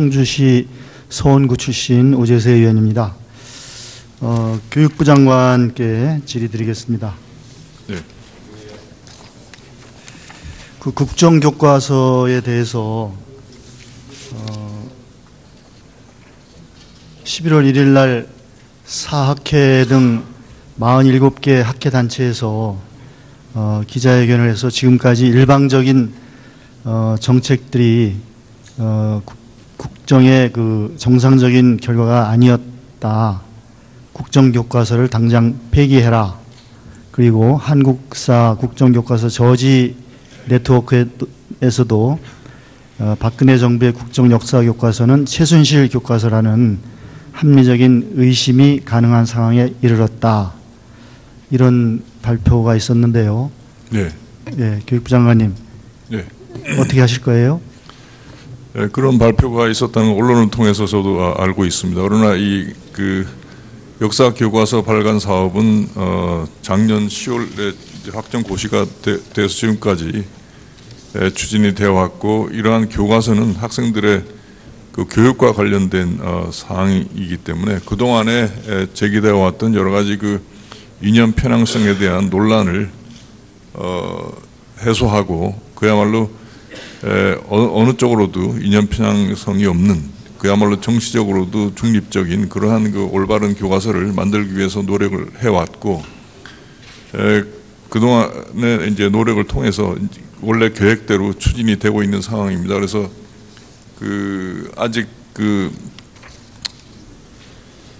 청주시 서원구 출신 오재세 의원입니다. 교육부 장관께 질의드리겠습니다. 네. 그 국정교과서에 대해서 11월 1일 날 사학회 등 47개 학회 단체에서 기자회견을 해서 지금까지 일방적인 정책들이 국정의 그 정상적인 결과가 아니었다. 국정교과서를 당장 폐기해라. 그리고 한국사 국정교과서 저지 네트워크에서도 박근혜 정부의 국정역사교과서는 최순실 교과서라는 합리적인 의심이 가능한 상황에 이르렀다. 이런 발표가 있었는데요. 네. 예, 교육부 장관님. 네. 어떻게 하실 거예요? 네, 그런 발표가 있었다는 언론을 통해서 저도 알고 있습니다. 그러나 이 역사 교과서 발간 사업은 작년 10월에 확정 고시가 돼서 지금까지 추진이 되어 왔고, 이러한 교과서는 학생들의 그 교육과 관련된 사항이기 때문에 그 동안에 제기되어 왔던 여러 가지 그 이념 편향성에 대한 논란을 해소하고, 그야말로 어느 쪽으로도 이념 편향성이 없는, 그야말로 정치적으로도 중립적인 그러한 그 올바른 교과서를 만들기 위해서 노력을 해왔고, 그동안에 이제 노력을 통해서 원래 계획대로 추진이 되고 있는 상황입니다. 그래서 아직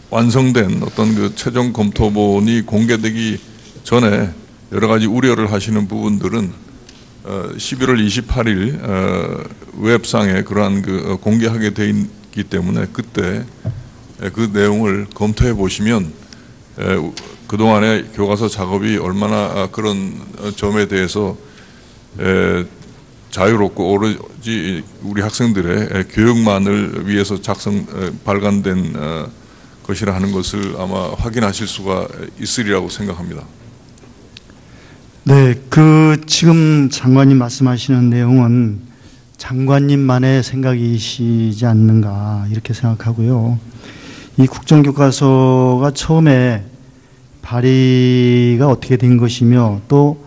완성된 어떤 그 최종 검토본이 공개되기 전에 여러 가지 우려를 하시는 부분들은 11월 28일 웹상에 그러한 공개하게 되어 있기 때문에 그때 그 내용을 검토해 보시면 그동안의 교과서 작업이 얼마나 그런 점에 대해서 자유롭고 오로지 우리 학생들의 교육만을 위해서 발간된 것이라 하는 것을 아마 확인하실 수가 있으리라고 생각합니다. 네, 지금 장관님 말씀하시는 내용은 장관님만의 생각이시지 않는가 이렇게 생각하고요. 이 국정교과서가 처음에 발의가 어떻게 된 것이며 또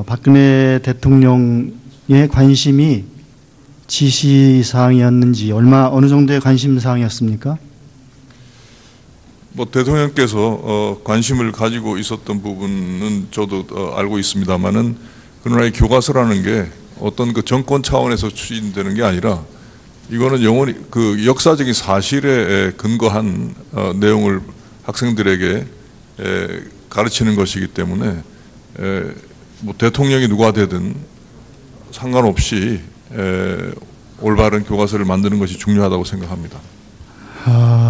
박근혜 대통령의 관심이 지시사항이었는지 어느 정도의 관심사항이었습니까? 대통령께서 관심을 가지고 있었던 부분은 저도 알고 있습니다만은, 그러나 이 교과서라는 게 어떤 그 정권 차원에서 추진되는 게 아니라 이거는 영원히 그 역사적인 사실에 근거한 내용을 학생들에게 가르치는 것이기 때문에 대통령이 누가 되든 상관없이 올바른 교과서를 만드는 것이 중요하다고 생각합니다.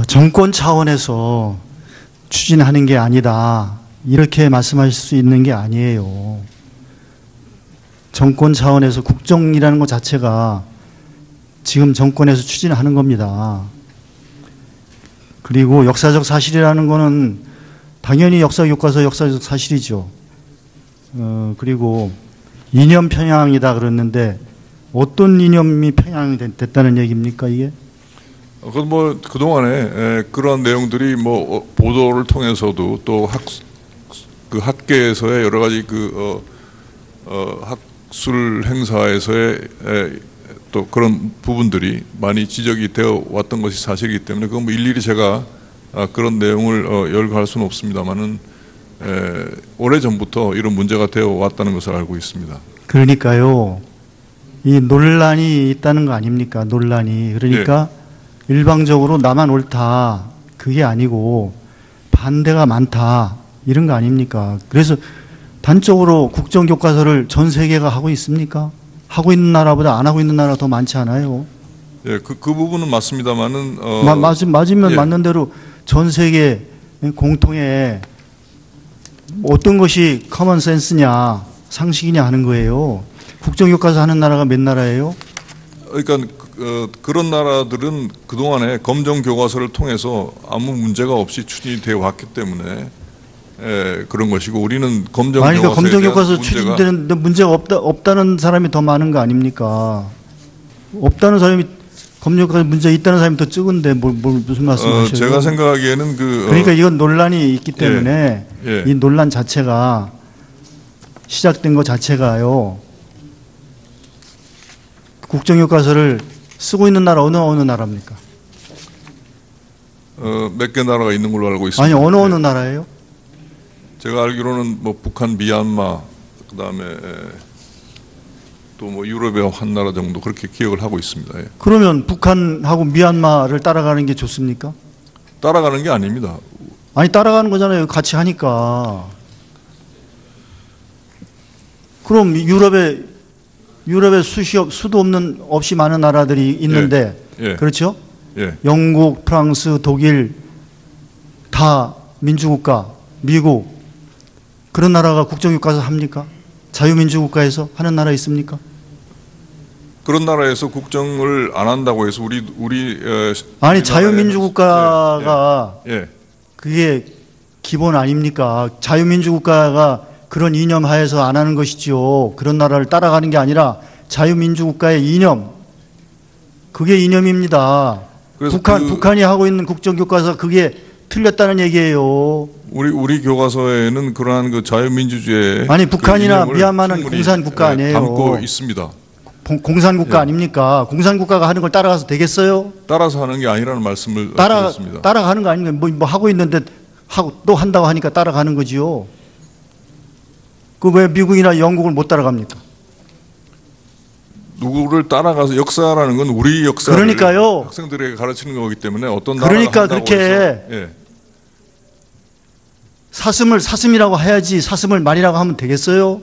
정권 차원에서 추진하는 게 아니다. 이렇게 말씀하실 수 있는 게 아니에요. 정권 차원에서 국정이라는 것 자체가 지금 정권에서 추진하는 겁니다. 그리고 역사적 사실이라는 거는 당연히 역사교과서 역사적 사실이죠. 그리고 이념 편향이다 그랬는데 어떤 이념이 편향이 됐다는 얘기입니까, 이게? 그동안에 그런 내용들이 보도를 통해서도 또 학계에서의 여러 가지 학술 행사에서의 또 그런 부분들이 많이 지적이 되어 왔던 것이 사실이기 때문에 그건 일일이 제가 그런 내용을 열거할 수는 없습니다만은 오래전부터 이런 문제가 되어 왔다는 것을 알고 있습니다. 그러니까요. 이 논란이 있다는 거 아닙니까? 논란이. 그러니까 일방적으로 나만 옳다. 그게 아니고 반대가 많다. 이런 거 아닙니까? 그래서 단적으로 국정교과서를 전 세계가 하고 있습니까? 하고 있는 나라보다 안 하고 있는 나라가 더 많지 않아요? 예, 그 부분은 맞습니다만은 맞으면 맞는 대로 전 세계 공통의 어떤 것이 커먼 센스냐, 상식이냐 하는 거예요. 국정교과서 하는 나라가 몇 나라예요? 그러니까 그런 나라들은 그동안에 검정교과서를 통해서 아무 문제가 없이 추진이 되어 왔기 때문에 그런 것이고, 우리는 그러니까 검정교과서 추진되는데 문제가 없다는 사람이 더 많은 거 아닙니까? 없다는 사람이 검역할 문제 있다는 사람이 더 적은데 뭘 무슨 말씀하셔요? 제가 생각하기에는 그러니까 이건 논란이 있기 때문에 예. 이 논란 자체가 시작된 것 자체가요. 국정교과서를 쓰고 있는 나라 어느 나라입니까? 몇 개 나라가 있는 걸로 알고 있습니다. 아니 어느 나라예요? 제가 알기로는 뭐 북한, 미얀마, 그다음에 또 뭐 유럽의 한 나라 정도 그렇게 기억을 하고 있습니다. 예. 그러면 북한하고 미얀마를 따라가는 게 좋습니까? 따라가는 게 아닙니다. 아니 따라가는 거잖아요. 같이 하니까. 그럼 유럽에 수도 없이 많은 나라들이 있는데 예. 그렇죠? 예. 영국, 프랑스, 독일 다 민주국가, 미국 그런 나라가 국정교과서 합니까? 자유민주국가에서 하는 나라 있습니까? 그런 나라에서 국정을 안 한다고 해서 아니 자유민주국가가 예. 그게 기본 아닙니까? 자유민주국가가 그런 이념 하에서 안 하는 것이지요. 그런 나라를 따라가는 게 아니라 자유민주국가의 이념 그게 이념입니다. 북한이 하고 있는 국정교과서 그게 틀렸다는 얘기예요. 우리 교과서에는 그러한 그 자유민주주의 아니 북한이나 미얀마는 공산국가 아니에요. 담고 있습니다. 공산국가 아닙니까? 공산국가가 하는 걸 따라가서 되겠어요? 따라서 하는 게 아니라는 말씀을 드렸습니다. 따라가는 거 아닌가요? 뭐 하고 있는데 또 한다고 하니까 따라가는 거지요. 그 왜 미국이나 영국을 못 따라갑니까? 누구를 따라가서 역사라는 건 우리 역사를 그러니까요. 학생들에게 가르치는 거기 때문에 어떤 나라가 그러니까 한다고 그렇게 해서, 예. 사슴이라고 해야지 사슴을 말이라고 하면 되겠어요?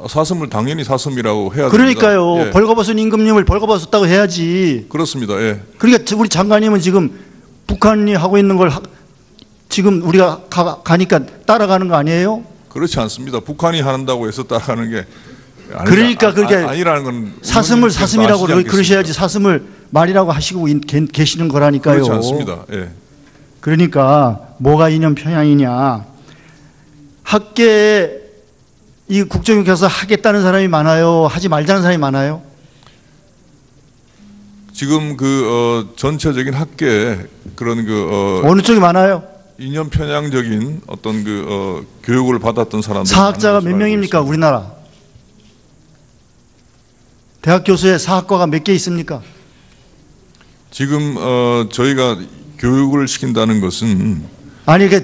사슴을 당연히 사슴이라고 해야 그러니까요. 됩니다. 예. 벌거벗은 임금님을 벌거벗었다고 해야지. 그렇습니다. 예. 그러니까 우리 장관님은 지금 북한이 하고 있는 걸 지금 우리가 가니까 따라가는 거 아니에요? 그렇지 않습니다. 북한이 한다고 해서 따라가는 게 그러니까 그게 아니라는 건 사슴을 사슴이라고 아시지 않겠습니까? 그러셔야지 사슴을 말이라고 하시고 계시는 거라니까요. 그렇지 않습니다. 예. 그러니까 뭐가 이념 편향이냐. 학계에 이 국정교과서 하겠다는 사람이 많아요. 하지 말자는 사람이 많아요. 지금 전체적인 학계에 그런 어느 쪽이 많아요? 이념 편향적인 어떤 교육을 받았던 사람들 사학자가 몇 명입니까? 우리나라 대학 교수에 사학과가 몇 개 있습니까? 지금 저희가 교육을 시킨다는 것은 아니 제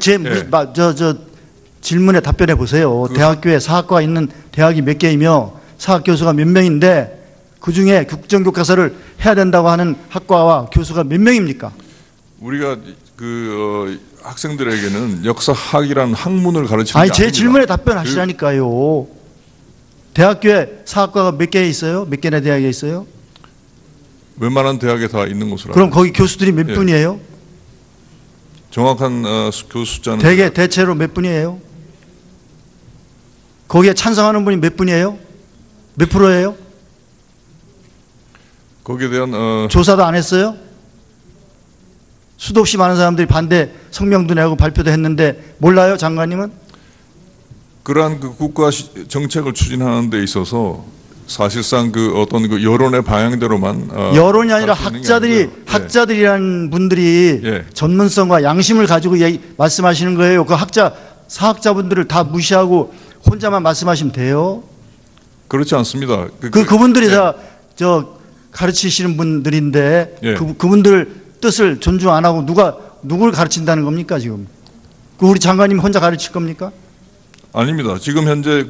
질문에 답변해 보세요. 대학교에 사학과가 있는 대학이 몇 개이며 사학 교수가 몇 명인데 그 중에 국정교과서를 해야 된다고 하는 학과와 교수가 몇 명입니까? 우리가 학생들에게는 역사학이라는 학문을 가르치는 아니 게 제 아닙니다. 질문에 답변하시라니까요. 대학교에 사학과가 몇 개 있어요? 몇 개나 대학에 있어요? 웬만한 대학에 다 있는 것으로 그럼 알고 거기 교수들이 몇 예. 분이에요? 정확한 교수 숫자는 대체로 몇 분이에요? 거기에 찬성하는 분이 몇 분이에요? 몇 프로예요? 거기에 대한 조사도 안 했어요? 수도 없이 많은 사람들이 반대 성명도 내고 발표도 했는데 몰라요, 장관님은? 그러한 국가 정책을 추진하는 데 있어서 사실상 어떤 여론의 방향대로만 여론이 아니라 갈수 있는 게 아니고요. 학자들이라는 분들이 예. 전문성과 양심을 가지고 말씀하시는 거예요. 그 사학자분들을 다 무시하고 혼자만 말씀하시면 돼요. 그렇지 않습니다. 그분들이 예. 다 가르치시는 분들인데 예. 그분들 뜻을 존중 안 하고 누굴 가르친다는 겁니까 지금? 우리 장관님 혼자 가르칠 겁니까? 아닙니다. 지금 현재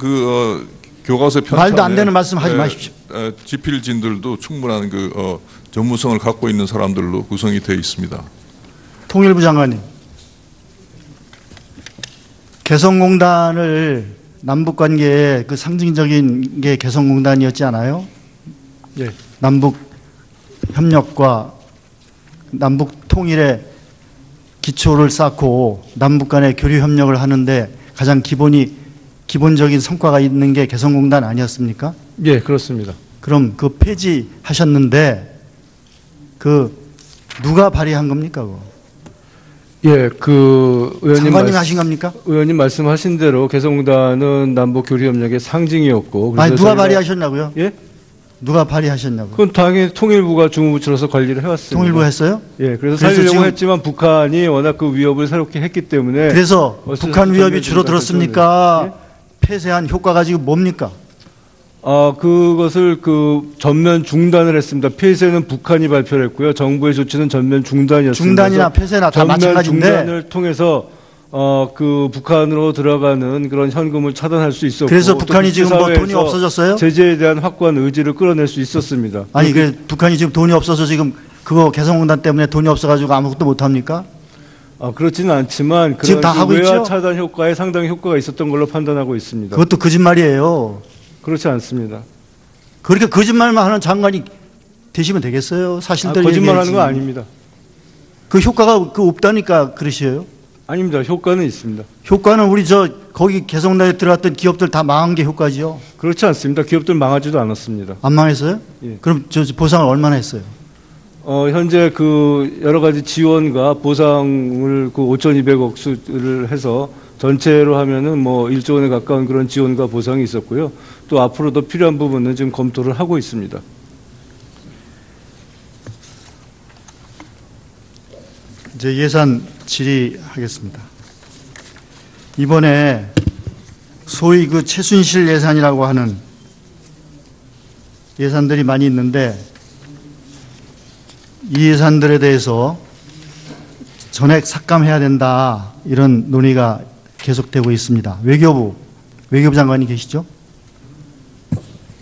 교과서 편찬에 말도 안 되는 말씀 하지 마십시오. 지필진들도 충분한 전문성을 갖고 있는 사람들로 구성이 되어 있습니다. 통일부 장관님, 개성공단을 남북 관계의 그 상징적인 게 개성공단이었지 않아요? 예. 남북 협력과 남북 통일의 기초를 쌓고 남북 간의 교류 협력을 하는데 가장 기본적인 성과가 있는 게 개성공단 아니었습니까? 예, 그렇습니다. 그럼 그 폐지하셨는데 누가 발의한 겁니까? 그거? 예, 의원님 장관님 하신 겁니까? 의원님 말씀하신 대로 개성공단은 남북 교류 협력의 상징이었고. 아니 누가 발의하셨냐고요? 예? 누가 발의하셨냐고. 그건 당연히 통일부가 주무부처로서 관리를 해왔습니다. 통일부가 했어요? 예, 그래서 그래서 살리려고 지금- 했지만 북한이 워낙 그 위협을 새롭게 했기 때문에 그래서 어쩔 북한 수 위협이 없는 줄어들었습니까? 폐쇄한 효과가 지금 뭡니까? 그것을 그 전면 중단을 했습니다. 폐쇄는 북한이 발표를 했고요. 정부의 조치는 전면 중단이었습니다. 중단이나 폐쇄나 다 전면 마찬가지인데 중단을 통해서 그 북한으로 들어가는 그런 현금을 차단할 수 있었고, 그래서 또 북한이 지금 뭐 돈이 국제사회에서 없어졌어요? 제재에 대한 확고한 의지를 끌어낼 수 있었습니다. 아니 그 북한이 지금 돈이 없어서 지금 그거 개성공단 때문에 돈이 없어가지고 아무것도 못 합니까? 그렇지는 않지만 지금 다 하고 외화 있죠? 차단 효과에 상당히 효과가 있었던 걸로 판단하고 있습니다. 그것도 거짓말이에요. 그렇지 않습니다. 그렇게 거짓말만 하는 장관이 되시면 되겠어요? 사실대로 거짓말하는 얘기해야지. 거 아닙니다. 그 효과가 그 없다니까 그러시에요? 아닙니다. 효과는 있습니다. 효과는 우리 거기 개성단에 들어갔던 기업들 다 망한 게 효과지요. 그렇지 않습니다. 기업들 망하지도 않았습니다. 안 망했어요? 예. 그럼 저 보상을 얼마나 했어요? 현재 그 여러 가지 지원과 보상을 그 5,200억 수를 해서 전체로 하면은 뭐 1조 원에 가까운 그런 지원과 보상이 있었고요. 또 앞으로도 필요한 부분은 지금 검토를 하고 있습니다. 이제 예산 질의하겠습니다. 이번에 소위 그 최순실 예산이라고 하는 예산들이 많이 있는데 이 예산들에 대해서 전액 삭감해야 된다 이런 논의가 계속되고 있습니다. 외교부 장관이 계시죠?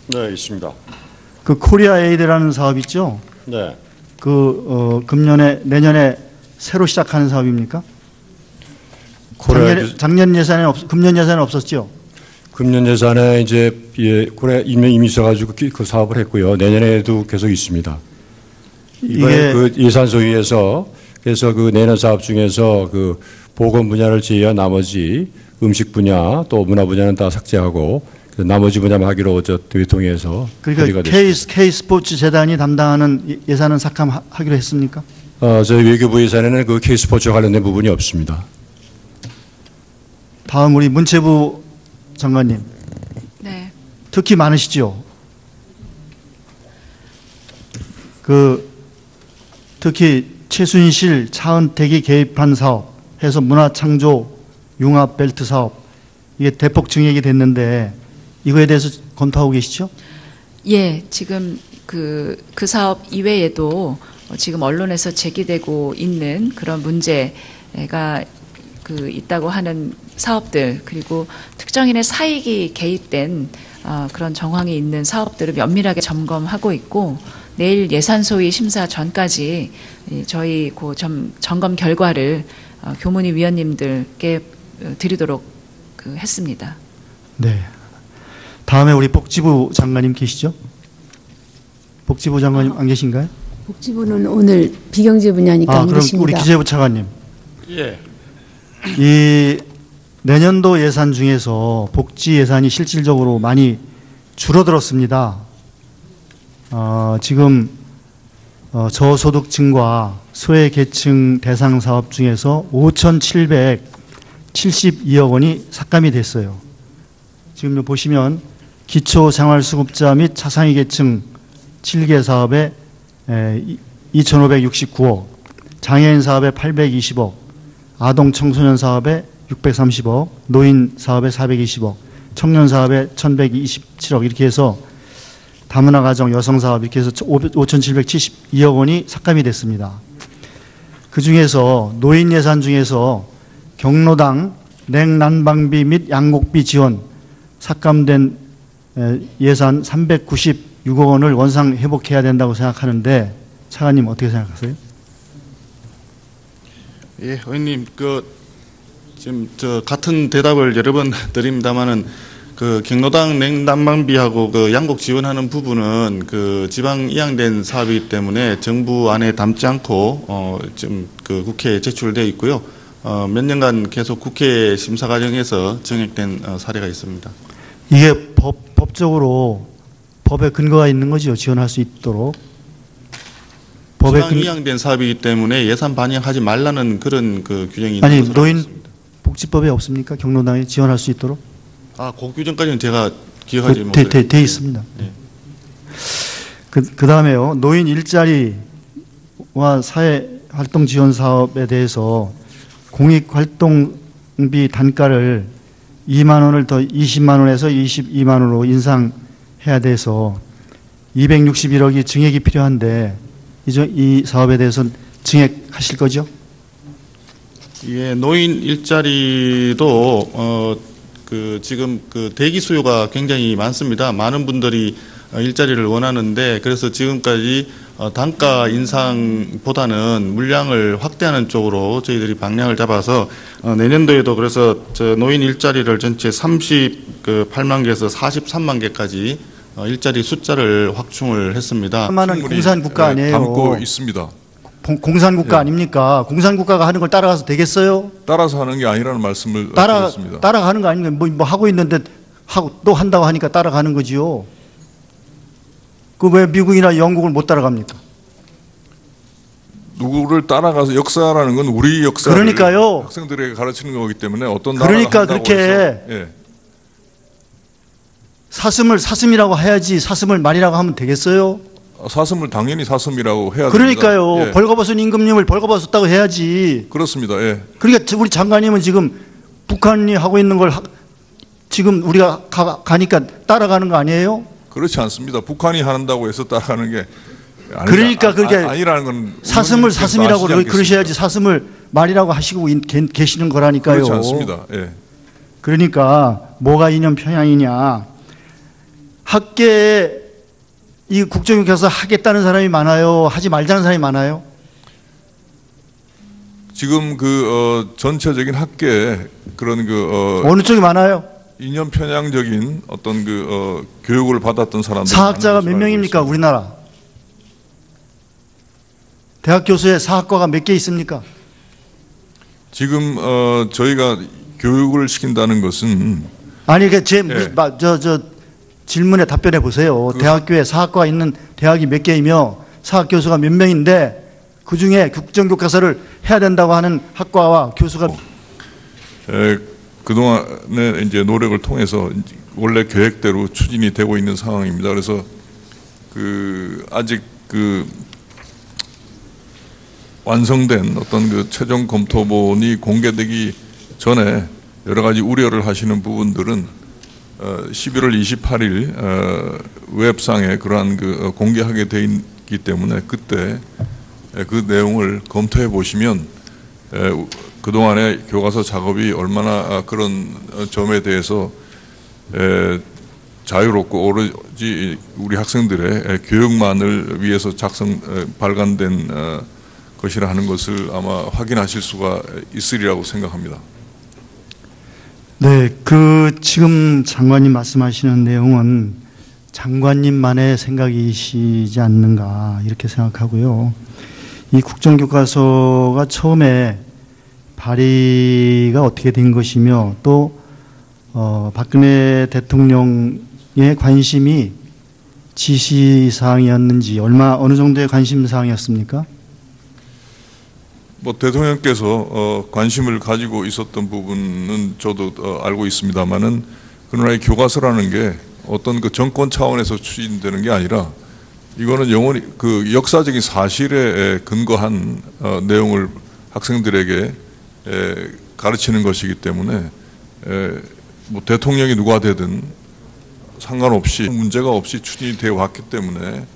네, 있습니다. 그 코리아 에이드라는 사업 있죠? 네. 내년에 새로 시작하는 사업입니까? 코리아 작년 예산에 금년 예산에 없었죠? 금년 예산에 이제 코리아 이미 있어가지고 그 사업을 했고요. 내년에도 계속 있습니다. 이번에 이게 그 예산 소위에서 그래서 그 내년 사업 중에서 그 보건 분야를 제외한 나머지 음식 분야 또 문화 분야는 다 삭제하고 나머지 분야만 하기로 대통령에서 그러니까 K 스포츠 재단이 담당하는 예산은 삭감하기로 했습니까? 저희 외교부 예산에는 그 K 스포츠와 관련된 부분이 없습니다. 다음 우리 문체부 장관님. 네. 특히 많으시죠? 특히 최순실, 차은택이 개입한 사업, 해서 문화창조 융합 벨트 사업, 이게 대폭 증액이 됐는데 이거에 대해서 검토하고 계시죠? 예, 지금 그 사업 이외에도 지금 언론에서 제기되고 있는 그런 문제가 있다고 하는 사업들, 그리고 특정인의 사익이 개입된 그런 정황이 있는 사업들을 면밀하게 점검하고 있고, 내일 예산소위 심사 전까지 저희 그 점검 결과를 교문위 위원님들께 드리도록 했습니다. 네. 다음에 우리 복지부 장관님 계시죠? 복지부 장관님 안 계신가요? 복지부는 오늘 비경제 분야니까 안 그럼 계십니다. 우리 기재부 차관님. 예. 이 내년도 예산 중에서 복지 예산이 실질적으로 많이 줄어들었습니다. 지금 저소득층과 소외계층 대상 사업 중에서 5,772억 원이 삭감이 됐어요. 지금 보시면 기초생활수급자 및 차상위 계층 7개 사업에 2,569억, 장애인 사업에 820억, 아동 청소년 사업에 630억, 노인 사업에 420억, 청년 사업에 1,127억 이렇게 해서 다문화 가정 여성 사업 이렇게 해서 5,772억 원이 삭감이 됐습니다. 그 중에서 노인 예산 중에서 경로당 냉난방비 및 양곡비 지원 삭감된 예산 396억 원을 원상 회복해야 된다고 생각하는데 차관님 어떻게 생각하세요? 예, 의원님 지금 같은 대답을 여러 번 드립니다만은 경로당 냉난방비하고 양곡 지원하는 부분은 지방 이양된 사업이기 때문에 정부 안에 담지 않고 지금 국회에 제출되어 있고요. 몇 년간 계속 국회 심사 과정에서 정액된 사례가 있습니다. 이게 법적으로 법에 근거가 있는 거죠. 지원할 수 있도록. 지방 이양된 사업이기 때문에 예산 반영하지 말라는 그런 규정이 있는 아니 것으로 노인 알고 있습니다. 복지법에 없습니까? 경로당에 지원할 수 있도록? 그 규정까지는 제가 기억하지 못해요. 돼 있습니다. 네. 그 다음에요. 노인 일자리와 사회활동 지원 사업에 대해서 공익활동비 단가를 2만 원을 더 20만 원에서 22만 원으로 인상해야 돼서 261억이 증액이 필요한데 이 사업에 대해서는 증액하실 거죠? 예, 노인 일자리도 지금 대기 수요가 굉장히 많습니다. 많은 분들이 일자리를 원하는데 그래서 지금까지 단가 인상보다는 물량을 확대하는 쪽으로 저희들이 방향을 잡아서 내년도에도 그래서 노인 일자리를 전체 38만 개에서 43만 개까지 일자리 숫자를 확충을 했습니다. 얼마나 공산국가 아니에요? 담고 있습니다. 공산국가 아닙니까? 공산국가가 하는 걸 따라가서 되겠어요? 따라서 하는 게 아니라는 말씀을 드렸습니다. 따라가는 거 아닌가요? 뭐 하고 있는데 또 한다고 하니까 따라가는 거지요. 그 왜 미국이나 영국을 못 따라갑니까? 누구를 따라가서 역사라는 건 우리 역사를 그러니까요. 학생들에게 가르치는 거기 때문에 어떤 나라가 그러니까 한다고 그렇게 해서, 예. 사슴을 사슴이라고 해야지 사슴을 말이라고 하면 되겠어요? 사슴을 당연히 사슴이라고 해야 그러니까요. 됩니다. 예. 벌거벗은 임금님을 벌거벗었다고 해야지. 그렇습니다. 예. 그러니까 우리 장관님은 지금 북한이 하고 있는 걸 지금 우리가 가니까 따라가는 거 아니에요? 그렇지 않습니다. 북한이 한다고 해서 따라가는 게 그러니까 그게 아니라는 건 사슴을 사슴이라고 아시지 않겠습니까? 그러셔야지 사슴을 말이라고 하시고 계시는 거라니까요. 그렇지 않습니다. 예. 그러니까 뭐가 이념 편향이냐. 학계에 이 국정교과서 하겠다는 사람이 많아요. 하지 말자는 사람이 많아요. 지금 전체적인 학계에 그런 어느 쪽이 많아요? 이념 편향적인 어떤 교육을 받았던 사람들 사학자가 몇 명입니까? 우리나라 대학 교수에 사학과가 몇 개 있습니까? 지금 저희가 교육을 시킨다는 것은 아니 제 예. 질문에 답변해 보세요. 대학교에 사학과가 있는 대학이 몇 개이며 사학 교수가 몇 명인데 그 중에 국정교과서를 해야 된다고 하는 학과와 교수가 그동안의 이제 노력을 통해서 원래 계획대로 추진이 되고 있는 상황입니다. 그래서 아직 완성된 어떤 최종 검토본이 공개되기 전에 여러 가지 우려를 하시는 부분들은 11월 28일 웹상에 그러한 공개하게 돼 있기 때문에 그때 그 내용을 검토해 보시면 그동안의 교과서 작업이 얼마나 그런 점에 대해서 자유롭고 오로지 우리 학생들의 교육만을 위해서 발간된 것이라 하는 것을 아마 확인하실 수가 있으리라고 생각합니다. 네, 지금 장관님 말씀하시는 내용은 장관님만의 생각이시지 않는가 이렇게 생각하고요. 이 국정교과서가 처음에 발의가 어떻게 된 것이며 또 박근혜 대통령의 관심이 지시사항이었는지 어느 정도의 관심사항이었습니까? 대통령께서 관심을 가지고 있었던 부분은 저도 알고 있습니다만은 그러나 이 교과서라는 게 어떤 정권 차원에서 추진되는 게 아니라 이거는 영원히 역사적인 사실에 근거한 내용을 학생들에게 가르치는 것이기 때문에 대통령이 누가 되든 상관없이 문제가 없이 추진이 되어 왔기 때문에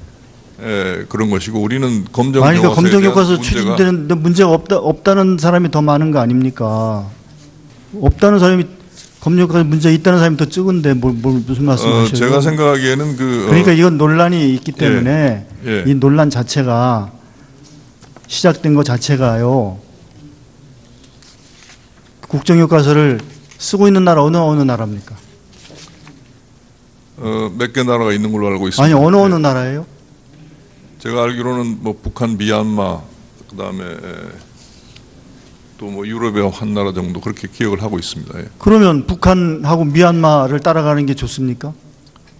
그런 것이고 우리는 검정교과서 추진되는데 문제가 없다는 사람이 더 많은 거 아닙니까? 없다는 사람이 검정교과서 문제 있다는 사람이 더 적은데 무슨 말씀하셔요? 제가 생각하기에는 그러니까 이건 논란이 있기 때문에 이 논란 자체가 시작된 것 자체가요. 국정교과서를 쓰고 있는 나라 어느 나라입니까? 몇 개 나라가 있는 걸로 알고 있습니다. 아니 어느 나라예요? 제가 알기로는 북한, 미얀마, 그다음에 또 유럽의 한 나라 정도 그렇게 기억을 하고 있습니다. 예. 그러면 북한하고 미얀마를 따라가는 게 좋습니까?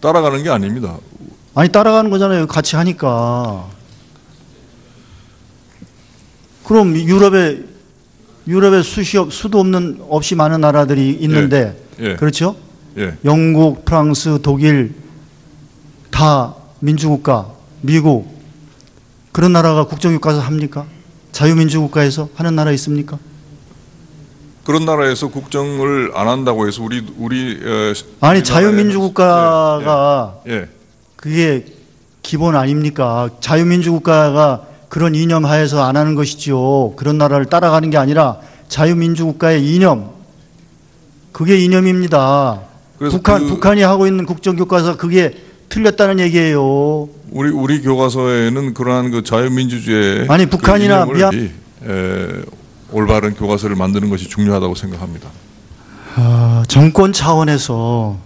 따라가는 게 아닙니다. 아니 따라가는 거잖아요. 같이 하니까. 그럼 유럽에 수도 없이 많은 나라들이 있는데 그렇죠? 예. 영국, 프랑스, 독일 다 민주국가 미국 그런 나라가 국정교과서 합니까? 자유민주국가에서 하는 나라 있습니까? 그런 나라에서 국정을 안 한다고 해서 아니 자유민주국가가 예. 그게 기본 아닙니까? 자유민주국가가 그런 이념 하에서 안 하는 것이지요. 그런 나라를 따라가는 게 아니라 자유민주국가의 이념, 그게 이념입니다. 그래서 북한이 하고 있는 국정교과서 그게 틀렸다는 얘기예요. 우리 교과서에는 그러한 그 자유민주주의 아니, 북한이나 올바른 교과서를 만드는 것이 중요하다고 생각합니다. 정권 차원에서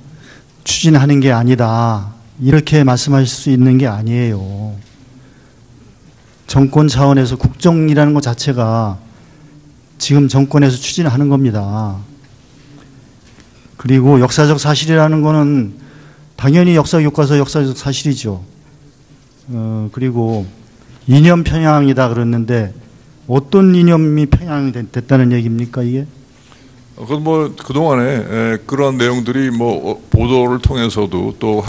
추진하는 게 아니다, 이렇게 말씀하실 수 있는 게 아니에요. 정권 차원에서 국정이라는 것 자체가 지금 정권에서 추진하는 겁니다. 그리고 역사적 사실이라는 거는 당연히 역사교과서 역사적 사실이죠. 그리고 이념 편향이다 그랬는데 어떤 이념이 편향이 됐다는 얘기입니까, 이게? 그건 뭐 그동안에 그런 내용들이 뭐 보도를 통해서도 또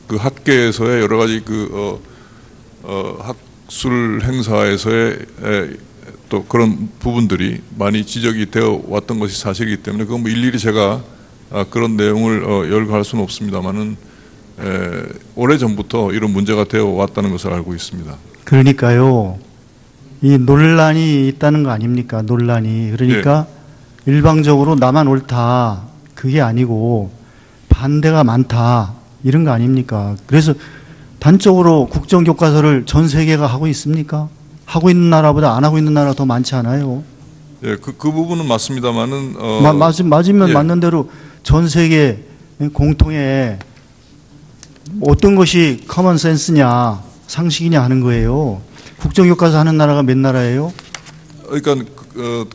학계에서의 여러 가지 학술 행사에서의 또 그런 부분들이 많이 지적이 되어 왔던 것이 사실이기 때문에 그건 뭐 일일이 제가 그런 내용을 열거할 수는 없습니다만은 오래전부터 이런 문제가 되어 왔다는 것을 알고 있습니다. 그러니까요, 이 논란이 있다는 거 아닙니까? 논란이. 그러니까 일방적으로 나만 옳다, 그게 아니고 반대가 많다, 이런 거 아닙니까? 그래서 단적으로 국정교과서를 전 세계가 하고 있습니까? 하고 있는 나라보다 안 하고 있는 나라가 더 많지 않아요? 예, 그 부분은 맞습니다만은 맞으면 예. 맞는 대로 전 세계 공통의 어떤 것이 커먼 센스냐, 상식이냐 하는 거예요. 국정교과서 하는 나라가 몇 나라예요? 그러니까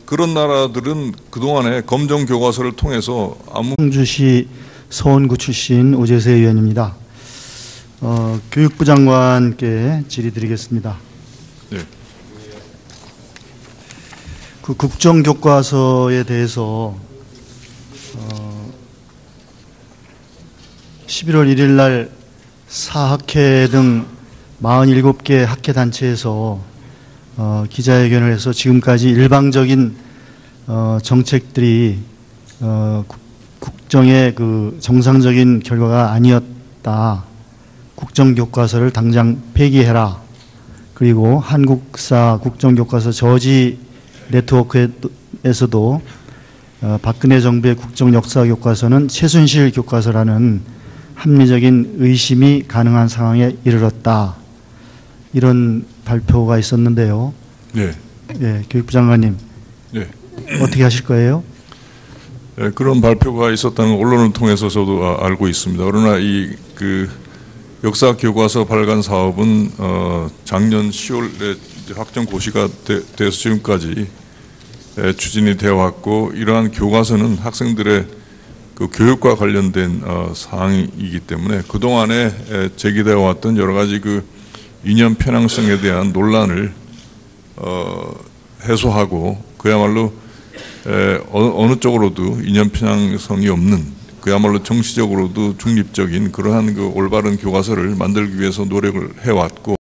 그런 나라들은 그동안에 검정 교과서를 통해서 청주시 서원구 출신 오재세 의원입니다. 교육부 장관께 질의드리겠습니다. 네. 그 국정교과서에 대해서 11월 1일 날 사학회 등 47개 학회 단체에서 기자회견을 해서 지금까지 일방적인 정책들이 국정의 그 정상적인 결과가 아니었다. 국정교과서를 당장 폐기해라. 그리고 한국사 국정교과서 저지 네트워크에서도 박근혜 정부의 국정역사교과서는 최순실 교과서라는 합리적인 의심이 가능한 상황에 이르렀다. 이런 발표가 있었는데요. 네. 예, 교육부 장관님. 네. 어떻게 하실 거예요? 네, 그런 발표가 있었다는 언론을 통해서 저도 알고 있습니다. 그러나 그 역사 교과서 발간 사업은 작년 10월에 확정 고시가 돼서 지금까지 추진이 되어 왔고, 이러한 교과서는 학생들의 그 교육과 관련된 사항이기 때문에 그동안에 제기되어 왔던 여러 가지 그 이념 편향성에 대한 논란을 해소하고, 그야말로 어느 쪽으로도 이념 편향성이 없는, 그야말로 정치적으로도 중립적인 그러한 그 올바른 교과서를 만들기 위해서 노력을 해왔고,